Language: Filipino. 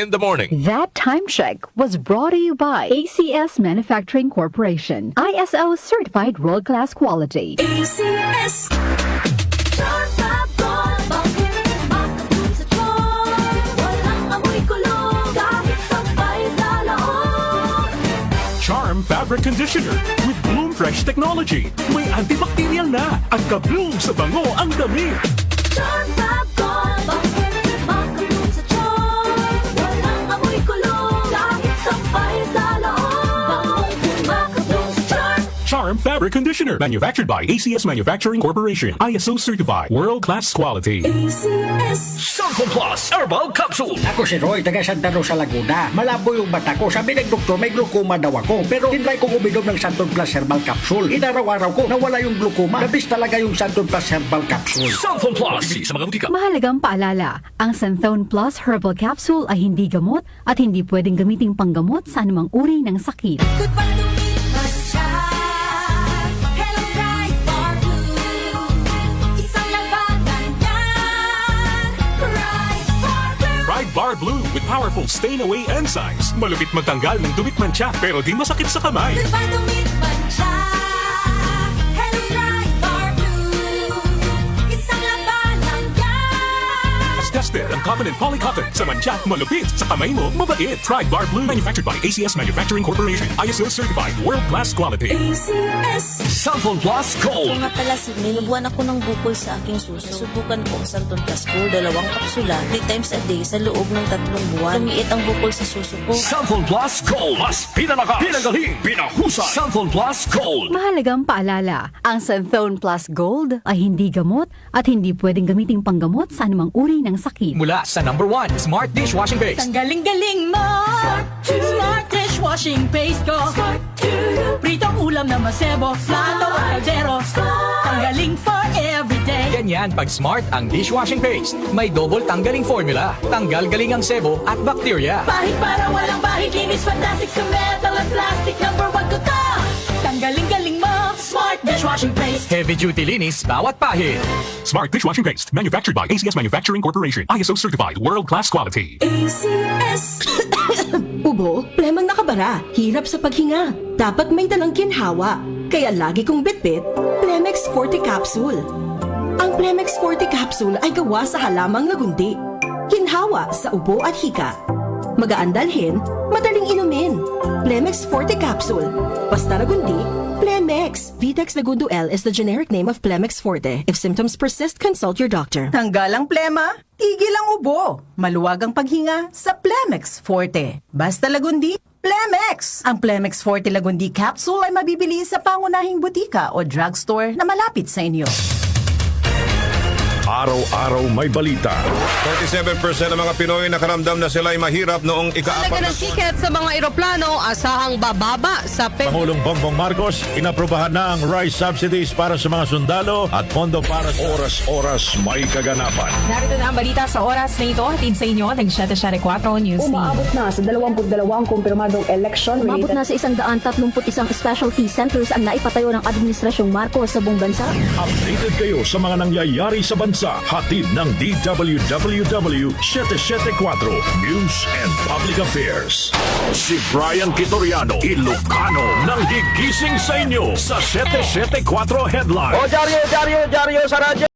in the morning. That time check was brought to you by ACS Manufacturing Corporation. ISO certified world-class quality. ACS. Charm Fabric Conditioner with Bloom Fresh Technology. May antibacterial na at ka-bloom sa bango ang damit. Charm Fabric, bakit makabloom sa charm? Walang amoy kulong, kahit sampay sa loob. Makabloom sa charm. Charm Fabric Conditioner. Manufactured by ACS Manufacturing Corporation. ISO certified. World-class quality. ACS. Santon Plus Herbal Capsule. Ako si Roy, taga Santa Rosa, Laguna. Malabo yung mata ko. Sabi ng doktor, may glaucoma daw ako. Pero tinry kong uminom ng Santon Plus Herbal Capsule. Inaraw-araw ko, nawala yung glaucoma. Nabis talaga yung Santon Plus Herbal Capsule. Santon Plus. Sa mga butika. Mahalagang paalala, ang Santhone Plus Herbal Capsule ay hindi gamot at hindi pwedeng gamiting panggamot sa anumang uri ng sakit. Goodbye to me, Masya. Hello, bright bar blue. Isang labanan yan. Bright bar blue. Pride Bar Blue with powerful stain-away enzymes. Malupit magtanggal ng dumit mancha pero di masakit sa kamay. Goodbye to me, Masya. Hello, bright bar blue. Isang labanan yan. As tested ang Covenant Polycotton sa mancha, malupit sa kamay mo, mabait. Pride Bar Blue manufactured by ACS Manufacturing Corporation. ISO certified. World-class quality. ACS. Santon Plus Gold. Kung nga pala, Sidney, nabuwan ako ng bukol sa aking suso. Subukan ko ang Santon Plus Gold, 2 kapsula, 3 times a day sa loob ng 3 buwan. Lumiit ang bukol sa suso ko. Santon Plus Gold. Mas pinalakas, pinagaling, pinahusay. Santon Plus Gold. Mahalagang paalala, ang Santhone Plus Gold ay hindi gamot at hindi pwedeng gamiting panggamot sa anumang uri ng sakit. Mula sa #1 Smart Dishwashing Base. Ang galing-galing mo! Smart dishwashing paste ko! Pritong ulam na masebo, plato at kaldero. Tanggaling for everyday. Ganyan pag Smart ang dishwashing paste. May double tanggaling formula. Tanggal galing ang sebo at bakterya. Bahid para walang bahid, linis fantastic sa metal at plastic. #1 ko to! Tanggaling-galing mo! Smart dishwashing paste. Heavy duty linis bawat pahid. Smart Dishwashing Paste. Manufactured by ACS Manufacturing Corporation. ISO certified. World-class quality. ACS. Ubo, plemang nakabara, hirap sa paghinga. Dapat may dalang ginhawa. Kaya lagi kong bitbit, Plemex Forte Capsule. Ang Plemex Forte Capsule ay gawa sa halamang lagundi. Ginhawa sa ubo at hika. Magaan dalhin, madaling inumin. Plemex Forte Capsule. Basta lagundi, Plemex. Vitex Segundo L is the generic name of Plemex Forte. If symptoms persist, consult your doctor. Tanggal ang plema, tigil ang ubo. Maluwag ang paghinga sa Plemex Forte. Basta lagundi, Plemex! Ang Plemex Forte Lagundi Capsule ay mabibili sa pangunahing butika o drugstore na malapit sa inyo. Araw-araw may balita. 47% ng mga Pinoy nakaramdam na sila ay mahirap noong ika-4 ng tiket sa mga eroplano, asahang bababa sa Pangulong Bongbong Marcos, inaprobahan na ang rice subsidies para sa mga sundalo at pondo para sa oras-oras may kaganapan. Narito na ang balita sa oras na ito. Hatid sa inyo ng 774 News Team. Umaabot na sa 22 kumpirmadong election. Umabot na sa 131 specialty centers ang naipatayo ng Administrasyong Marcos sa buong bansa. Updated kayo sa mga nangyayari sa bansa. Hatid ng DWWW 774 News and Public Affairs. Si Brian Kitoriano, Ilocano, nang gigising sa inyo sa 774 Headline. O, Jaryo sa radyo!